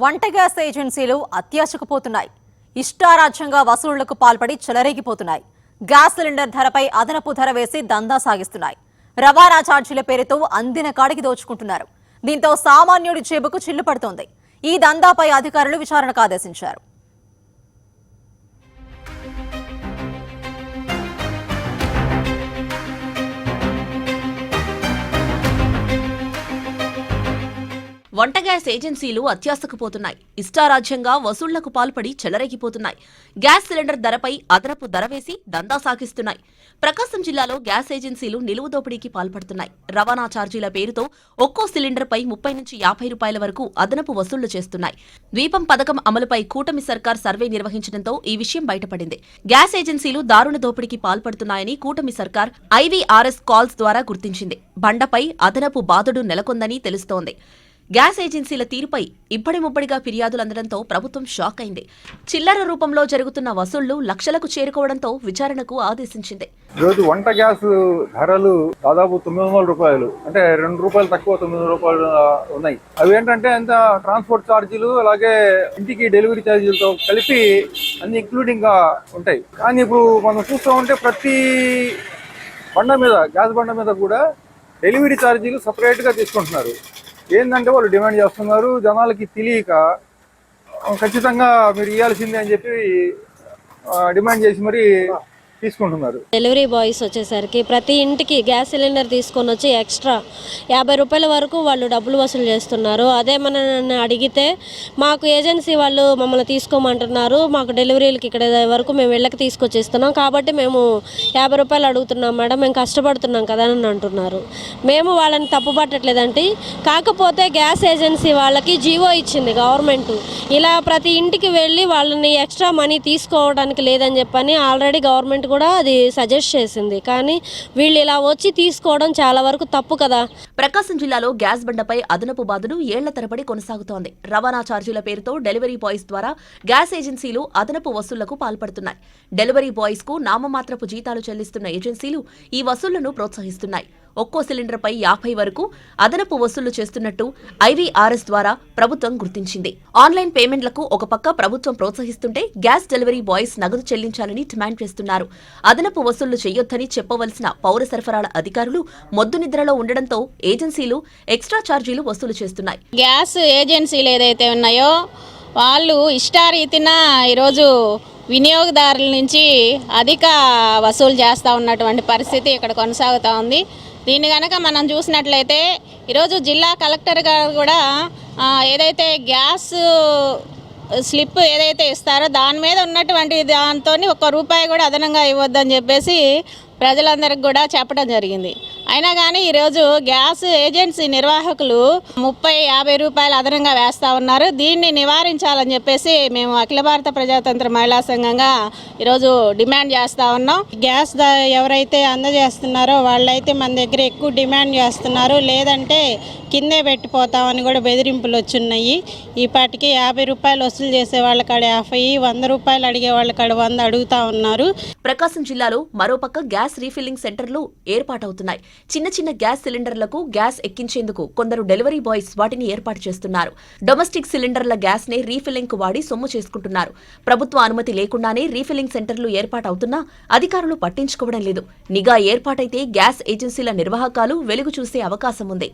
వంట గ్యాస్ ఏజెన్సీలు అత్యాశకు పోతున్నాయి. ఇష్టారాజ్యంగా వసూళ్లకు పాల్పడి చెలరేగిపోతున్నాయి. గ్యాస్ సిలిండర్ ధరపై అదనపు ధర వేసి దందా సాగిస్తున్నాయి. రవాణా ఛార్జీల పేరుతో అందిన కాడికి దోచుకుంటున్నారు. దీంతో సామాన్యుడి జేబుకు చిల్లు పడుతోంది. ఈ దందాపై అధికారులు విచారణకు ఆదేశించారు. వంట గ్యాస్ ఏజెన్సీలు అత్యాశకు పోతున్నాయి. ఇష్టారాజ్యంగా వసూళ్లకు పాల్పడి చెలరేగిపోతున్నాయి. గ్యాస్ సిలిండర్ ధరపై అదనపు ధర వేసి దందా సాగిస్తున్నాయి. ప్రకాశం జిల్లాలో గ్యాస్ ఏజెన్సీలు నిలువు దోపిడీకి పాల్పడుతున్నాయి. రవాణా ఛార్జీల పేరుతో ఒక్కో సిలిండర్పై 30 నుంచి 50 రూపాయల వరకు అదనపు వసూళ్లు చేస్తున్నాయి. ద్వీపం పథకం అమలుపై కూటమి సర్కార్ సర్వే నిర్వహించడంతో ఈ విషయం బయటపడింది. గ్యాస్ ఏజెన్సీలు దారుణ దోపిడీకి పాల్పడుతున్నాయని కూటమి సర్కార్ ఐవీఆర్ఎస్ కాల్స్ ద్వారా గుర్తించింది. బండపై అదనపు బాధుడు నెలకొందని తెలుస్తోంది. గ్యాస్ ఏజెన్సీల తీరుపై ఇబ్బడి ముబ్బడిగా ఫిర్యాదులు అందడంతో ప్రభుత్వం షాక్ అయింది. చిల్లర రూపంలో జరుగుతున్న వసూళ్లు లక్షలకు చేరుకోవడంతో విచారణకు ఆదేశించింది. ఈరోజు వంట గ్యాస్ ధరలు దాదాపు 900 రూపాయలు, అంటే 2 రూపాయలు తక్కువ 900 రూపాయలు ఉన్నాయి. అవి ఏంటంటే ఎంత ట్రాన్స్పోర్ట్ ఛార్జీలు అలాగే ఇంటికి డెలివరీ ఛార్జీలతో కలిపి అన్ని ఇంక్లూడింగ్ గా ఉంటాయి. కానీ ఇప్పుడు మనం చూస్తూ ఉంటే ప్రతి బండ మీద, గ్యాస్ బండ మీద కూడా డెలివరీ ఛార్జీలు సపరేట్ గా తీసుకుంటున్నారు. ఏంటంటే వాళ్ళు డిమాండ్ చేస్తున్నారు. జనాలకి తెలియక ఖచ్చితంగా మీరు ఇవ్వాల్సిందే అని చెప్పి డిమాండ్ చేసి మరి తీసుకుంటున్నారు. డెలివరీ బాయ్స్ వచ్చేసరికి ప్రతి ఇంటికి గ్యాస్ సిలిండర్ తీసుకొని వచ్చి ఎక్స్ట్రా 50 రూపాయల వరకు వాళ్ళు డబ్బులు వసూలు చేస్తున్నారు. అదే మన అడిగితే మాకు ఏజెన్సీ వాళ్ళు మమ్మల్ని తీసుకోమంటున్నారు, మాకు డెలివరీలకి ఇక్కడ వరకు మేము వెళ్ళకి తీసుకొచ్చేస్తున్నాం కాబట్టి మేము 50 రూపాయలు అడుగుతున్నాం మేడం, మేము కష్టపడుతున్నాం కదా అని అంటున్నారు. మేము వాళ్ళని తప్పు పట్టట్లేదంటే, కాకపోతే గ్యాస్ ఏజెన్సీ వాళ్ళకి జీవో ఇచ్చింది గవర్నమెంట్, ఇలా ప్రతి ఇంటికి వెళ్ళి వాళ్ళని ఎక్స్ట్రా మనీ తీసుకోవడానికి లేదని చెప్పని ఆల్రెడీ గవర్నమెంట్ కూడా అది సజెస్ట్ చేసింది. కానీ వీళ్ళు ఇలా వచ్చి తీసుకోవడం చాలా వరకు తప్పు కదా. ప్రకాశం జిల్లాలో గ్యాస్ బండపై అదనపు బాధలు ఏళ్ల తరబడి కొనసాగుతోంది. రవాణా ఛార్జీల పేరుతో డెలివరీ బాయ్స్ ద్వారా గ్యాస్ ఏజెన్సీలు అదనపు వసూళ్లకు పాల్పడుతున్నాయి. డెలివరీ బాయ్స్ కు నామమాత్రపు జీతాలు చెల్లిస్తున్న ఏజెన్సీలు ఈ వసూళ్లను ప్రోత్సహిస్తున్నాయి. ఒక్కో సిలిండర్పై 50 వరకు అదనపు వసూళ్లు చేస్తున్నట్టు ఐవీఆర్ఎస్ ద్వారా ప్రభుత్వం గుర్తించింది. ఆన్లైన్ పేమెంట్లకు ఒక పక్క ప్రభుత్వం ప్రోత్సహిస్తుంటే గ్యాస్ డెలివరీ బాయ్స్ నగదు చెల్లించాలని డిమాండ్ చేస్తున్నారు. అదనపు వసూళ్లు చేయొద్దని చెప్పవలసిన పౌర సరఫరాల అధికారులు మొద్దు నిద్రలో ఉండడంతో ఏజెన్సీలు ఎక్స్ట్రా ఛార్జీలు వసూలు చేస్తున్నాయి. గ్యాస్ ఏజెన్సీలు ఏదైతే ఉన్నాయో వాళ్ళు ఇష్టారీతిన ఈరోజు వినియోగదారుల నుంచి అధిక వసూలు చేస్తూ ఉన్నటువంటి పరిస్థితి ఇక్కడ కొనసాగుతూ ఉంది. దీన్ని కనుక మనం చూసినట్లయితే ఈరోజు జిల్లా కలెక్టర్ గారు కూడా ఏదైతే గ్యాస్ స్లిప్ ఏదైతే ఇస్తారో దాని మీద ఉన్నటువంటి దాంతో ₹1 కూడా అదనంగా ఇవ్వద్దని చెప్పేసి ప్రజలందరికీ కూడా చెప్పడం జరిగింది. అయినా కానీ ఈరోజు గ్యాస్ ఏజెన్సీ నిర్వాహకులు 30-50 రూపాయలు అదనంగా వేస్తూ ఉన్నారు. దీన్ని నివారించాలని చెప్పేసి మేము అఖిల భారత ప్రజాతంత్ర మహిళా సంఘంగా ఈరోజు డిమాండ్ చేస్తూ ఉన్నాం. గ్యాస్ ఎవరైతే అందజేస్తున్నారో వాళ్ళైతే మన దగ్గర ఎక్కువ డిమాండ్ చేస్తున్నారు, లేదంటే కిందే పెట్టిపోతామని కూడా బెదిరింపులు వచ్చున్నాయి. ఈ పాటికి 50 రూపాయలు వసూలు చేసే వాళ్ళ కాడ 50, 100 రూపాయలు అడిగే వాళ్ళ కాడ 100 అడుగుతా ఉన్నారు. ప్రకాశం జిల్లాలో మరోపక్క గ్యాస్ రీఫిల్లింగ్ సెంటర్లు ఏర్పాటవుతున్నాయి. చిన్న చిన్న గ్యాస్ సిలిండర్లకు గ్యాస్ ఎక్కించేందుకు కొందరు డెలివరీ బాయ్స్ వాటిని ఏర్పాటు చేస్తున్నారు. డొమెస్టిక్ సిలిండర్ల గ్యాస్ నే రీఫిల్లింగ్ కు వాడి సొమ్ము చేసుకుంటున్నారు. ప్రభుత్వ అనుమతి లేకుండానే రీఫిల్లింగ్ సెంటర్లు ఏర్పాటవుతున్నా అధికారులు పట్టించుకోవడం లేదు. నిఘా ఏర్పాటైతే గ్యాస్ ఏజెన్సీల నిర్వాహకాలు వెలుగు చూసే అవకాశం ఉంది.